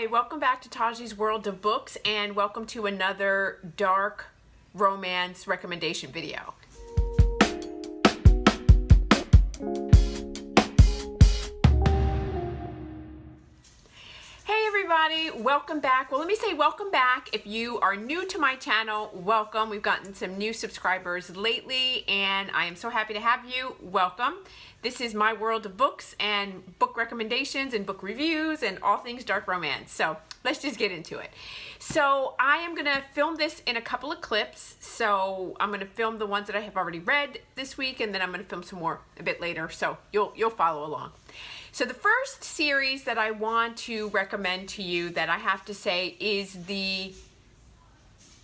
Hi, welcome back to Taji's World of Books and welcome to another dark romance recommendation video. Hey everybody, welcome back. Well, let me say welcome back. If you are new to my channel, welcome. We've gotten some new subscribers lately and I am so happy to have you. Welcome. This is my world of books and book recommendations and book reviews and all things dark romance. So let's just get into it. So I am gonna film this in a couple of clips. So I'm gonna film the ones that I have already read this week and then I'm gonna film some more a bit later. So you'll follow along. So the first series that I want to recommend to you that I have to say is the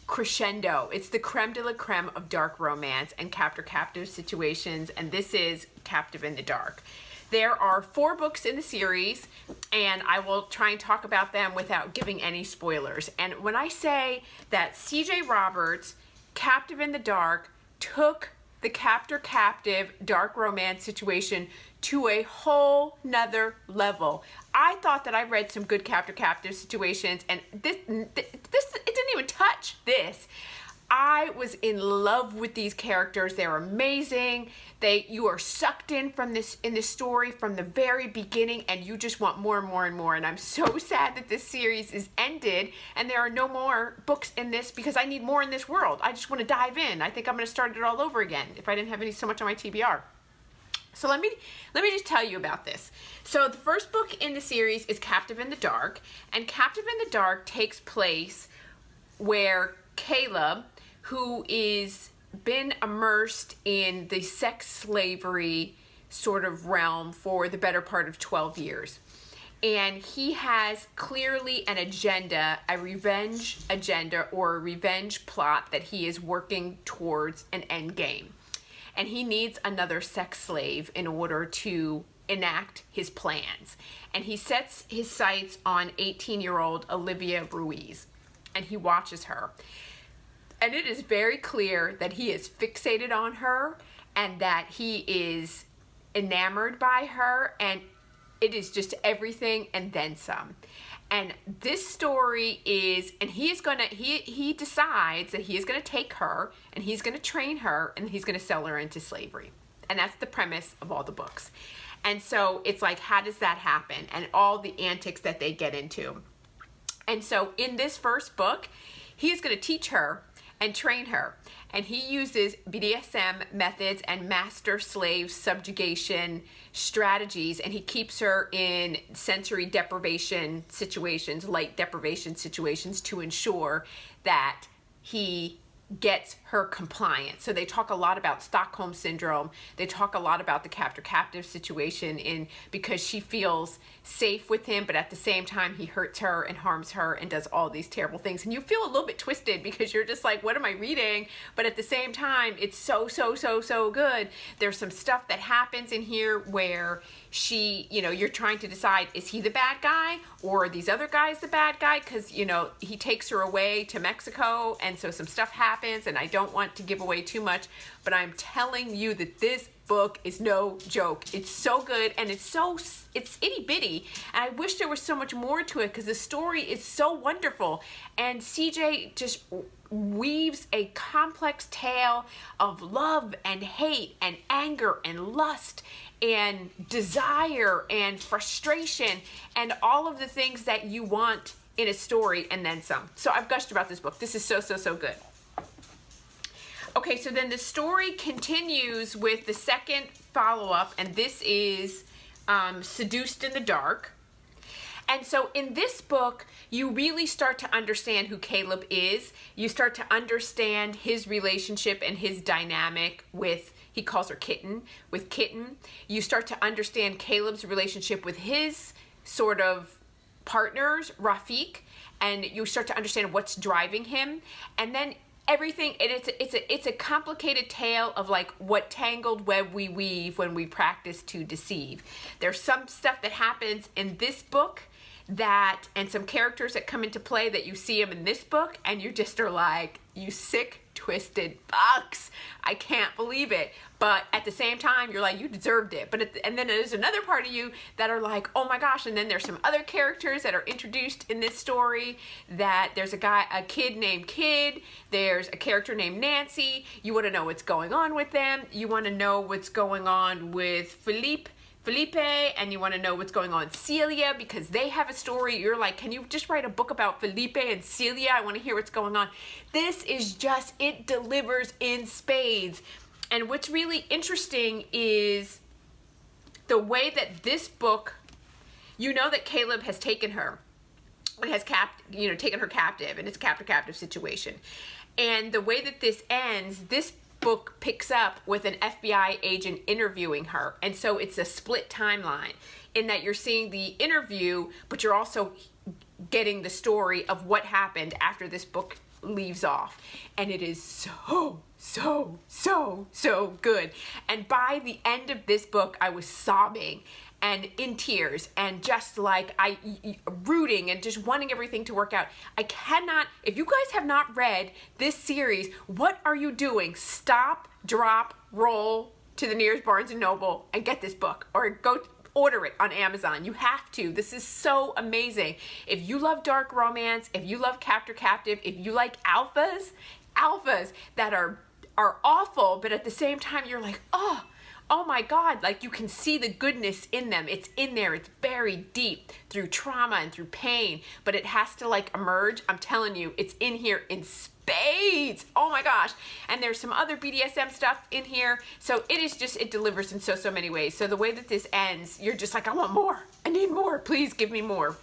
crescendo. It's the creme de la creme of dark romance and captive situations, and this is Captive in the Dark. There are 4 books in the series, and I will try and talk about them without giving any spoilers. And when I say that C.J. Roberts, Captive in the Dark, took the captive dark romance situation to a whole nother level. I thought that I read some good captive situations, and this it didn't even touch this. I was in love with these characters. They're amazing. You are sucked in in this story from the very beginning, and you just want more and more and more. And I'm so sad that this series is ended and there are no more books in this because I need more in this world. I just want to dive in. I think I'm going to start it all over again if I didn't have so much on my TBR. So let me just tell you about this. So the first book in the series is Captive in the Dark, and Captive in the Dark takes place where Caleb, who is been immersed in the sex slavery sort of realm for the better part of 12 years. And he has clearly an agenda, a revenge agenda or a revenge plot that he is working towards an end game. And he needs another sex slave in order to enact his plans. And he sets his sights on 18-year-old Olivia Ruiz, and he watches her. And it is very clear that he is fixated on her and that he is enamored by her, and it is just everything and then some. And this story is, and he decides that he is going to take her and he's going to train her and he's going to sell her into slavery. And that's the premise of all the books. And so it's like, how does that happen? And all the antics that they get into. And so in this first book, he is going to teach her and train her. And he uses BDSM methods and master slave subjugation strategies, and he keeps her in sensory deprivation situations, light deprivation situations, to ensure that he gets her compliant. So they talk a lot about Stockholm syndrome. They talk a lot about the captive situation because she feels safe with him, but at the same time he hurts her and harms her and does all these terrible things. And you feel a little bit twisted because you're just like, what am I reading? But at the same time, it's so good. There's some stuff that happens in here where you're trying to decide, is he the bad guy or are these other guys the bad guy? Because, he takes her away to Mexico, and so some stuff happens, and I don't want to give away too much, but I'm telling you that this book is no joke. It's so good, and it's itty bitty, and I wish there was so much more to it because the story is so wonderful, and CJ just weaves a complex tale of love and hate and anger and lust and desire and frustration and all of the things that you want in a story and then some. So I've gushed about this book. This is so good. Okay, so then the story continues with the second follow-up, and this is Seduced in the Dark. And so in this book, you really start to understand who Caleb is. You start to understand his relationship and his dynamic with, he calls her Kitten, with Kitten. You start to understand Caleb's relationship with his sort of partners, Rafik, and you start to understand what's driving him. And then everything, and it's a complicated tale of like what tangled web we weave when we practice to deceive. There's some stuff that happens in this book and some characters that come into play that you see them in this book and you just are like, you sick, twisted fucks. I can't believe it. But at the same time, you're like, you deserved it. And then there's another part of you that are like, oh my gosh. And then there's some other characters that are introduced in this story, that there's a kid named Kid. There's a character named Nancy. You want to know what's going on with them. You want to know what's going on with Felipe, and you want to know what's going on with Celia, because they have a story. You're like, can you just write a book about Felipe and Celia? I want to hear what's going on. This is just, it delivers in spades. And what's really interesting is the way that this book, you know that Caleb has taken her and has taken her captive, and it's a captor-captive situation. And the way that this ends, this book picks up with an FBI agent interviewing her. And so it's a split timeline in that you're seeing the interview, but you're also getting the story of what happened after this book leaves off. And it is so good. And by the end of this book, I was sobbing and in tears and just like rooting and just wanting everything to work out. I cannot, if you guys have not read this series, what are you doing? Stop, drop, roll to the nearest Barnes & Noble and get this book, or go order it on Amazon. You have to. This is so amazing. If you love dark romance, if you love captor-captive, if you like alphas that are awful, but at the same time you're like, oh my God, like you can see the goodness in them. It's in there. It's buried deep through trauma and through pain, but it has to like emerge. I'm telling you, it's in here in spades. Oh my gosh. And there's some other BDSM stuff in here. So it is just, it delivers in so many ways. So the way that this ends, you're just like, I want more. I need more. Please give me more.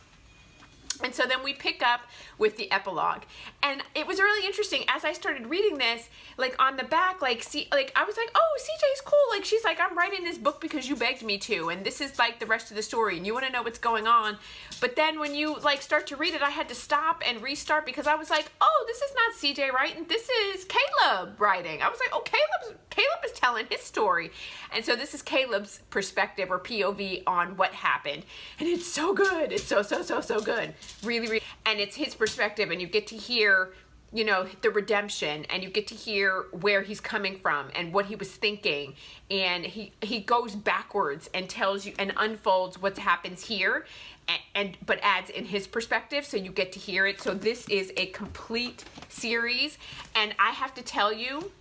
And so then we pick up with the epilogue. And it was really interesting as I started reading this, like on the back, I was like, oh, CJ's cool. Like, she's like, I'm writing this book because you begged me to. And this is like the rest of the story. And you want to know what's going on. But then when you like start to read it, I had to stop and restart because I was like, oh, this is not CJ writing. This is Caleb writing. I was like, oh, Caleb is telling his story. And so this is Caleb's perspective or POV on what happened. And it's so good. It's so good. Really. And it's his perspective, and you get to hear, you know, the redemption, and you get to hear where he's coming from and what he was thinking. And he goes backwards and tells you and unfolds what happens here, but adds in his perspective, so you get to hear it. So this is a complete series, and I have to tell you,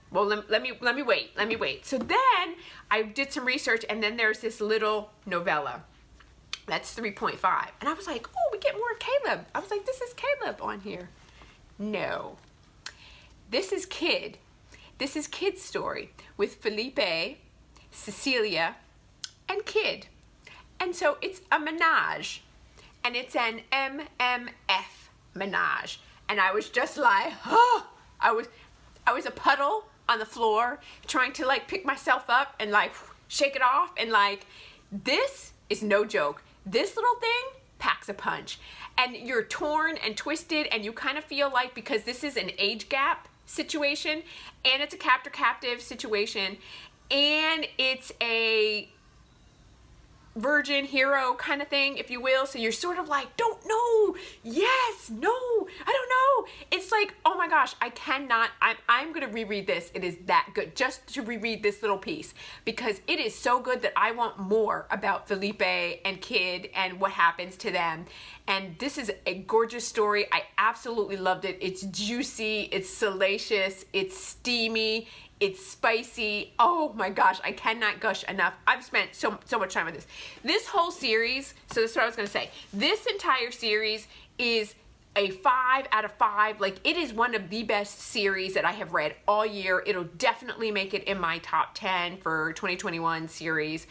well, let me wait. So then I did some research, and then there's this little novella. That's 3.5. And I was like, oh, we get more of Caleb. I was like, this is Caleb on here. No. This is Kid. This is Kid's story with Felipe, Cecilia, and Kid. And so it's a menage. And it's an MMF menage. And I was just like, oh, I was a puddle on the floor trying to like pick myself up and like shake it off. And like, this is no joke. This little thing packs a punch, and you're torn and twisted, and you kind of feel like, because this is an age gap situation, and it's a captor-captive situation, and it's a virgin hero kind of thing, if you will. So you're sort of like, don't know, yes, no, I don't know. It's like, oh my gosh, I cannot, I'm gonna reread this. It is that good, just to reread this little piece, because it is so good that I want more about Felipe and Kid and what happens to them. And this is a gorgeous story. I absolutely loved it. It's juicy, it's salacious, it's steamy, it's spicy. Oh my gosh, I cannot gush enough. I've spent so much time with this. This whole series, so this is what I was gonna say. This entire series is a 5 out of 5. Like, it is one of the best series that I have read all year. It'll definitely make it in my top 10 for 2021 series.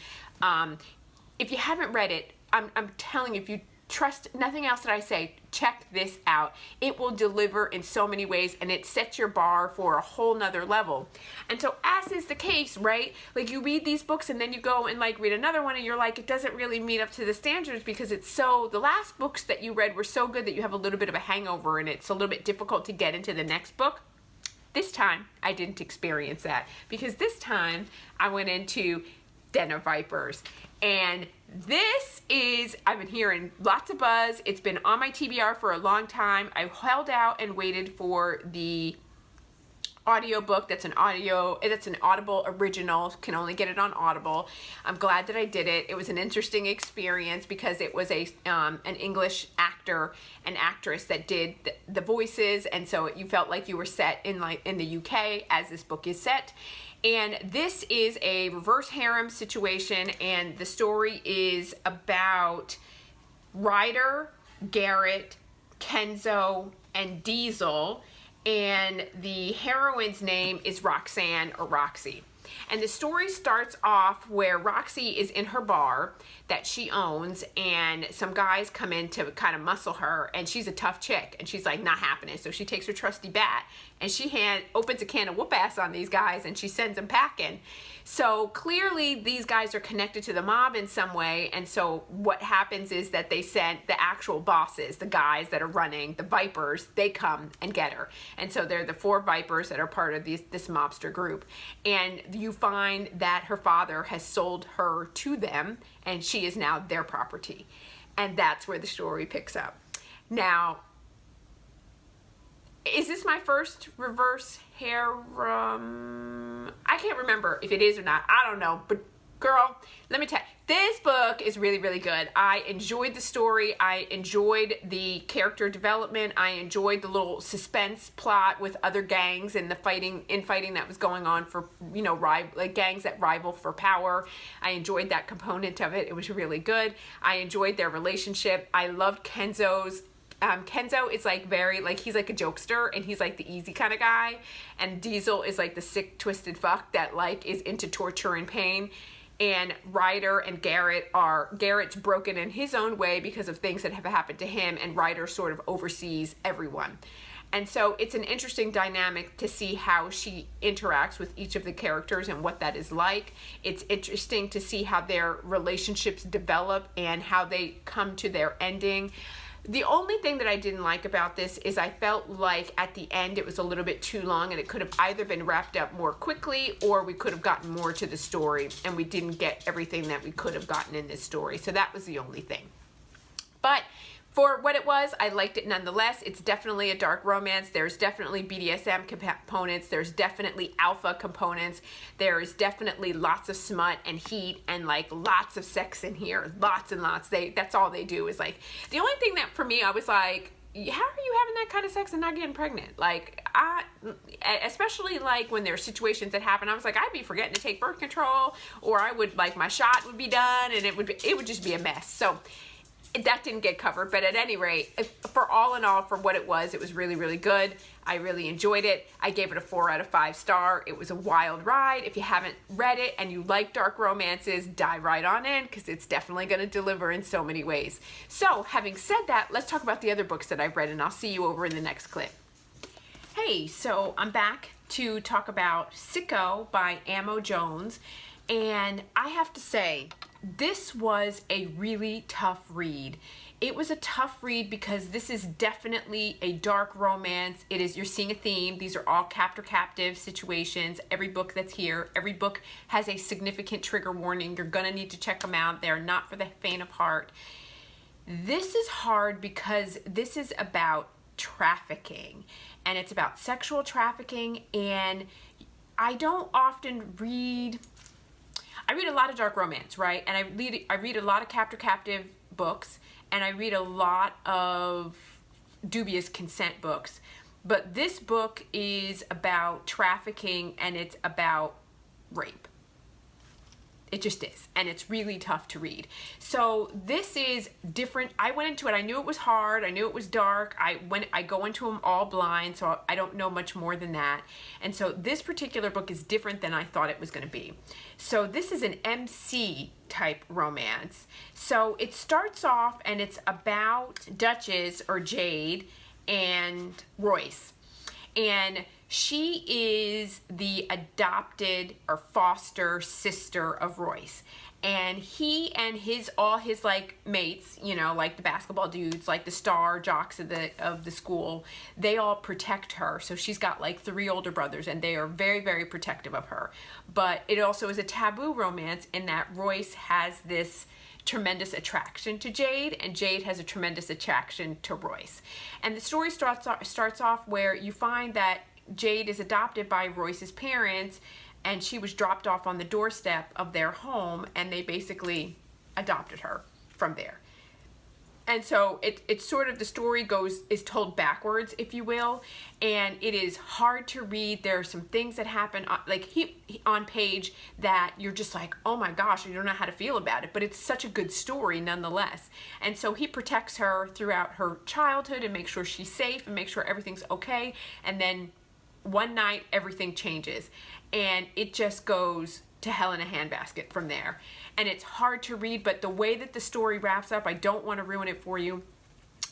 If you haven't read it, I'm telling you, if you trust nothing else that I say, check this out. It will deliver in so many ways, and it sets your bar for a whole nother level. And so, as is the case, right? Like, you read these books and then you go and like read another one and you're like, it doesn't really meet up to the standards because the last books that you read were so good that you have a little bit of a hangover and it's a little bit difficult to get into the next book. This time, I didn't experience that, because this time I went into Denim Vipers. And this is, I've been hearing lots of buzz. It's been on my TBR for a long time. I held out and waited for the audiobook. That's an Audible original. Can only get it on Audible. I'm glad that I did it. It was an interesting experience because it was an English actor and actress that did the voices, and so you felt like you were set in the UK as this book is set. And this is a reverse harem situation, and the story is about Ryder, Garrett, Kenzo, and Diesel, and the heroine's name is Roxanne or Roxy. And the story starts off where Roxy is in her bar that she owns, and some guys come in to kind of muscle her, and she's a tough chick, and she's like, not happening. So she takes her trusty bat, and she opens a can of whoop ass on these guys, and she sends them packing. So clearly these guys are connected to the mob in some way, and so what happens is that they send the actual bosses, the guys that are running, the Vipers, they come and get her. And so they're the 4 Vipers that are part of this mobster group. And you find that her father has sold her to them, and she is now their property. And that's where the story picks up. Now, is this my first reverse harem? I can't remember if it is or not. I don't know. But girl, let me tell you, this book is really, really good. I enjoyed the story. I enjoyed the character development. I enjoyed the little suspense plot with other gangs and the infighting that was going on for, gangs that rival for power. I enjoyed that component of it. It was really good. I enjoyed their relationship. I loved Kenzo's. Kenzo is he's like a jokester, and he's like the easy kind of guy, and Diesel is like the sick, twisted fuck that is into torture and pain. And Ryder and Garrett's broken in his own way because of things that have happened to him, and Ryder sort of oversees everyone. And so it's an interesting dynamic to see how she interacts with each of the characters and what that is like. It's interesting to see how their relationships develop and how they come to their ending. The only thing that I didn't like about this is I felt like at the end it was a little bit too long, and it could have either been wrapped up more quickly, or we could have gotten more to the story, and we didn't get everything that we could have gotten in this story. So that was the only thing. But for what it was, I liked it nonetheless. It's definitely a dark romance. There's definitely BDSM components. There's definitely alpha components. There's definitely lots of smut and heat and lots of sex in here. Lots and lots. That's all they do is the only thing that for me, I was like, how are you having that kind of sex and not getting pregnant? Especially when there's situations that happen, I was like, I'd be forgetting to take birth control, or I would my shot would be done, and it would just be a mess. So that didn't get covered, but at any rate, for all in all, for what it was really, really good. I really enjoyed it. I gave it a 4 out of 5 star. It was a wild ride. If you haven't read it and you like dark romances, dive right on in, because it's definitely going to deliver in so many ways. So, having said that, let's talk about the other books that I've read, and I'll see you over in the next clip. Hey, so I'm back to talk about Sicko by Amo Jones, and I have to say, this was a really tough read. It was a tough read because this is definitely a dark romance. You're seeing a theme. These are all captor-captive situations. Every book that's here, every book has a significant trigger warning. You're gonna need to check them out. They're not for the faint of heart. This is hard because this is about trafficking, and it's about sexual trafficking, and I don't often read... I read a lot of dark romance, right? And I read a lot of captor-captive books, and I read a lot of dubious consent books. But this book is about trafficking, and it's about rape. It just is, and it's really tough to read. So this is different. I went into it, I knew it was hard, I knew it was dark. I go into them all blind, so I don't know much more than that. And so this particular book is different than I thought it was gonna be. So this is an MC type romance. So it starts off and it's about Duchess or Jade and Royce. And she is the adopted or foster sister of Royce. and he and all his like mates, you know, like the basketball dudes, like the star jocks of the school, they all protect her. So she's got like 3 older brothers, and they are very, very protective of her. But it also is a taboo romance in that Royce has this tremendous attraction to Jade, and Jade has a tremendous attraction to Royce. And the story starts off where you find that Jade is adopted by Royce's parents, and she was dropped off on the doorstep of their home, and they basically adopted her from there. And so it's sort of, the story is told backwards, if you will, and it is hard to read. There are some things that happen on page that you're just like, oh my gosh, you don't know how to feel about it, but it's such a good story nonetheless. And so he protects her throughout her childhood and makes sure she's safe and makes sure everything's okay. And then one night everything changes, and it just goes to hell in a handbasket from there. And it's hard to read, but the way that the story wraps up, I don't want to ruin it for you.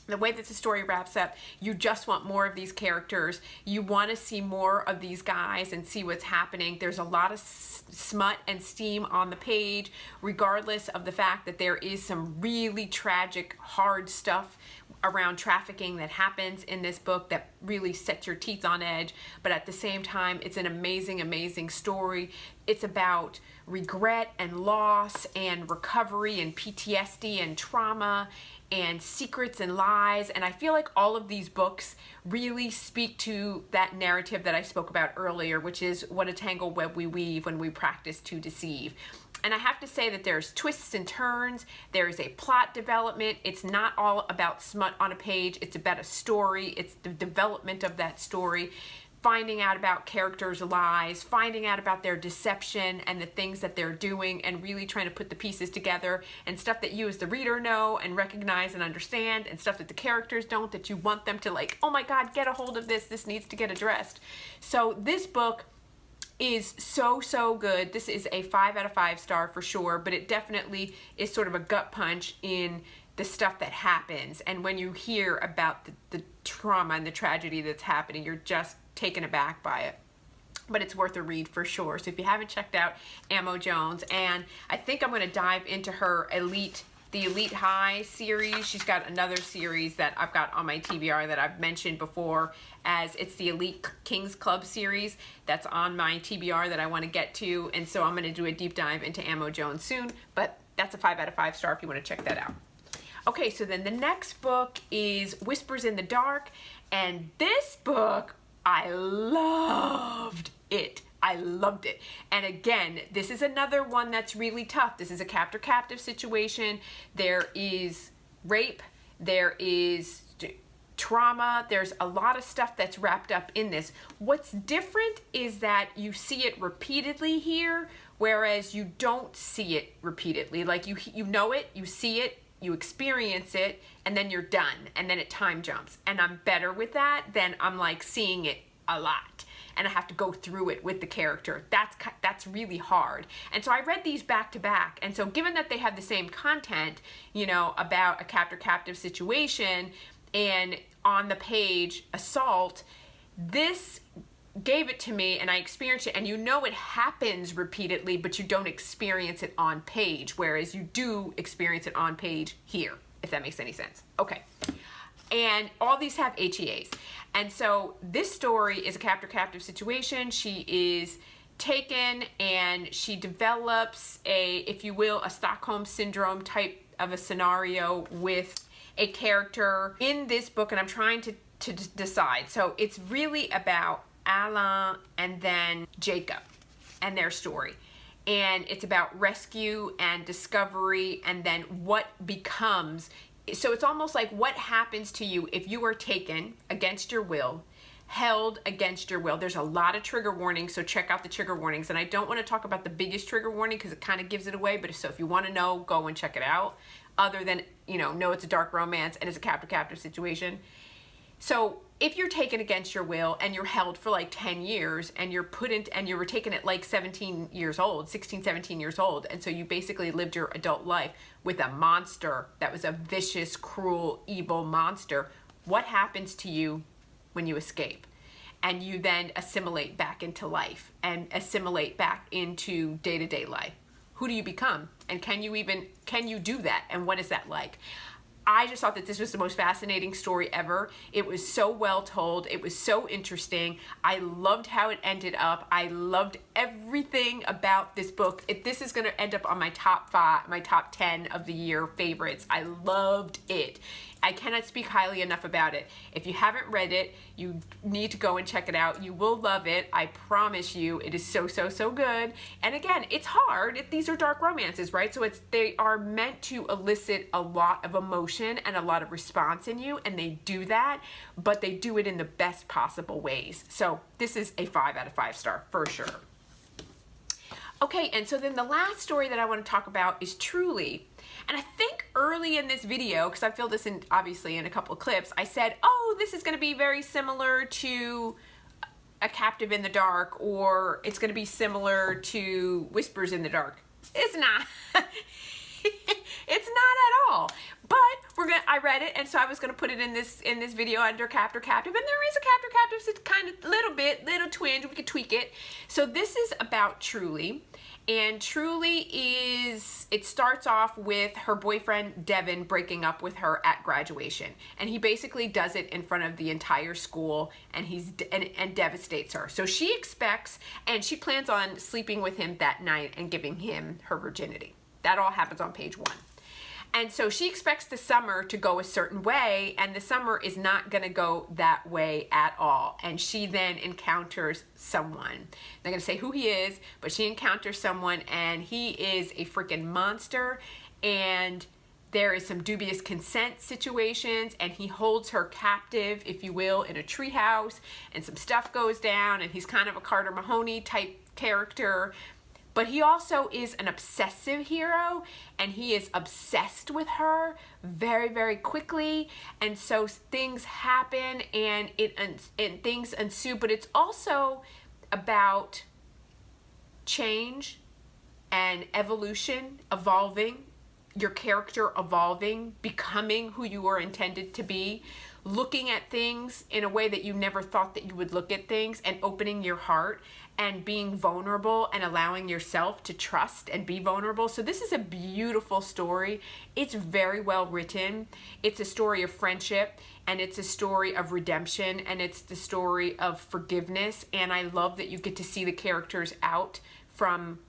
The way that the story wraps up, you just want more of these characters. You want to see more of these guys and see what's happening. There's a lot of smut and steam on the page, regardless of the fact that there is some really tragic, hard stuff around trafficking that happens in this book that really sets your teeth on edge. But at the same time, it's an amazing, amazing story. It's about regret and loss and recovery and PTSD and trauma and secrets and lies. And I feel like all of these books really speak to that narrative that I spoke about earlier, which is what a tangled web we weave when we practice to deceive. And I have to say that there's twists and turns. There is a plot development. It's not all about smut on a page. It's about a story. It's the development of that story, finding out about characters' lies, finding out about their deception and the things that they're doing, and really trying to put the pieces together, and stuff that you as the reader know and recognize and understand, and stuff that the characters don't, that you want them to like, oh my God, get a hold of this. This needs to get addressed. So this book is so, so good. This is a 5 out of 5 star for sure, but it definitely is sort of a gut punch in the stuff that happens. And when you hear about the trauma and the tragedy that's happening, you're just taken aback by it. But it's worth a read for sure. So if you haven't checked out Amo Jones, and I think I'm going to dive into her the Elite High series. She's got another series that I've got on my TBR that I've mentioned before, as it's the Elite Kings Club series that's on my TBR that I want to get to. And so I'm going to do a deep dive into Amo Jones soon, but that's a 5 out of 5 star if you want to check that out. Okay, so then the next book is Whispers in the Dark, and this book, I loved it. I loved it. And again, this is another one that's really tough. This is a captor-captive situation. There is rape. There is trauma. There's a lot of stuff that's wrapped up in this. What's different is that you see it repeatedly here, whereas you don't see it repeatedly. Like you know it, you see it, you experience it, and then you're done, and then it time jumps. And I'm better with that than I'm like seeing it a lot, and I have to go through it with the character. That's really hard. And so I read these back to back, and so given that they have the same content, you know, about a captor-captive situation and on the page assault, this gave it to me and I experienced it, and you know it happens repeatedly, but you don't experience it on page, whereas you do experience it on page here, if that makes any sense. Okay. And all these have HEAs. And so this story is a captor-captive situation. She is taken and she develops if you will, a Stockholm Syndrome type of a scenario with a character in this book, and I'm trying to decide. So it's really about Alain and then Jacob and their story. And it's about rescue and discovery, and then what becomes. So it's almost like what happens to you if you are taken against your will, held against your will. There's a lot of trigger warnings, so check out the trigger warnings. And I don't want to talk about the biggest trigger warning because it kind of gives it away, but so if you want to know, go and check it out. Other than, you know it's a dark romance and it's a captor-captive situation. So if you're taken against your will and you're held for like 10 years and you were taken at like 16, 17 years old, and so you basically lived your adult life with a monster that was a vicious, cruel, evil monster, what happens to you when you escape? And you then assimilate back into life and assimilate back into day-to-day life. who do you become? And can you do that? And what is that like? I just thought that this was the most fascinating story ever. It was so well told. It was so interesting. I loved how it ended up. I loved everything about this book. This is going to end up on my top 10 of the year favorites. I loved it. I cannot speak highly enough about it. If you haven't read it, you need to go and check it out. You will love it. I promise you. It is so, so, so good. And again, it's hard. These are dark romances, right? So they are meant to elicit a lot of emotion and a lot of response in you, and they do that, but they do it in the best possible ways. So this is a 5 out of 5 star for sure. Okay, and so then the last story that I want to talk about is Truly. And I think early in this video, because I filled this in obviously in a couple of clips, I said, oh, this is going to be very similar to A Captive in the Dark, or it's going to be similar to Whispers in the Dark. It's not. It's not at all. But I read it, and so I was going to put it in this video under Captor Captive, and there is a Captor Captive, so it's kind of little twinge. We could tweak it. So this is about Truly. And Truly it starts off with her boyfriend, Devin, breaking up with her at graduation. And he basically does it in front of the entire school, and and devastates her. So she expects, and she plans on sleeping with him that night and giving him her virginity. That all happens on page 1. And so she expects the summer to go a certain way, and the summer is not going to go that way at all. And she then encounters someone. I'm not going to say who he is, but she encounters someone, and he is a freaking monster, and there is some dubious consent situations, and he holds her captive, if you will, in a treehouse, and some stuff goes down, and he's kind of a Carter Mahoney type character. But he also is an obsessive hero, and he is obsessed with her very, very quickly. And so things happen, and things ensue. But it's also about change and evolution, evolving, your character evolving, becoming who you were intended to be, looking at things in a way that you never thought that you would look at things, and opening your heart and being vulnerable and allowing yourself to trust and be vulnerable. So this is a beautiful story. It's very well written. It's a story of friendship, and it's a story of redemption, and it's the story of forgiveness. And I love that you get to see the characters out from,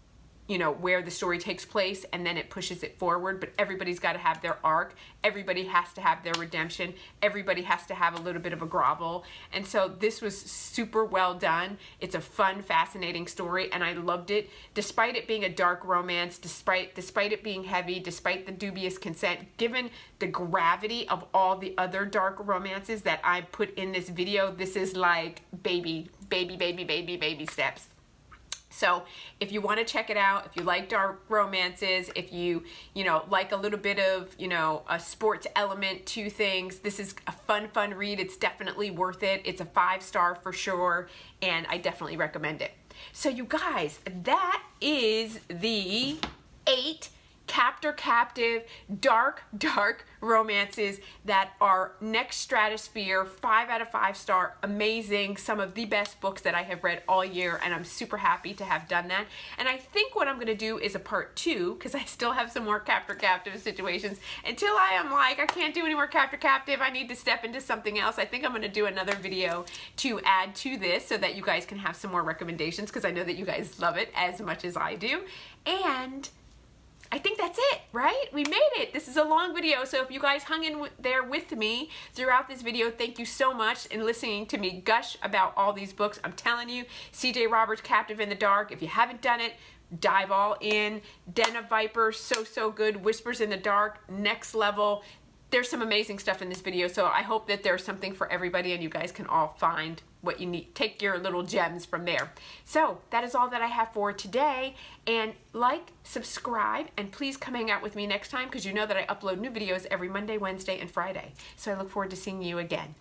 you know, where the story takes place, and then it pushes it forward. But everybody's got to have their arc. Everybody has to have their redemption. Everybody has to have a little bit of a grovel. And so this was super well done. It's a fun, fascinating story, and I loved it. Despite it being a dark romance, despite it being heavy, despite the dubious consent, given the gravity of all the other dark romances that I put in this video, this is like baby steps. So if you want to check it out, if you like dark romances, if you like a little bit of, a sports element to things, this is a fun read. It's definitely worth it. It's a 5-star for sure, and I definitely recommend it. So you guys, that is the 8 Captor Captive dark romances that are next stratosphere, 5 out of 5 star, amazing, some of the best books that I have read all year, and I'm super happy to have done that. And I think what I'm going to do is a part 2, because I still have some more Captor Captive situations. Until I am like, I can't do any more Captor Captive, I need to step into something else. I think I'm going to do another video to add to this so that you guys can have some more recommendations, because I know that you guys love it as much as I do. And I think that's it, right? We made it. This is a long video, so if you guys hung in there with me throughout this video, thank you so much in listening to me gush about all these books. I'm telling you, C.J. Roberts' Captive in the Dark. If you haven't done it, dive all in. Denim Vipers, so good. Whispers in the Dark, next level. There's some amazing stuff in this video, so I hope that there's something for everybody and you guys can all find what you need. Take your little gems from there. So that is all that I have for today. And like, subscribe, and please come hang out with me next time, because you know that I upload new videos every Monday, Wednesday, and Friday. So I look forward to seeing you again.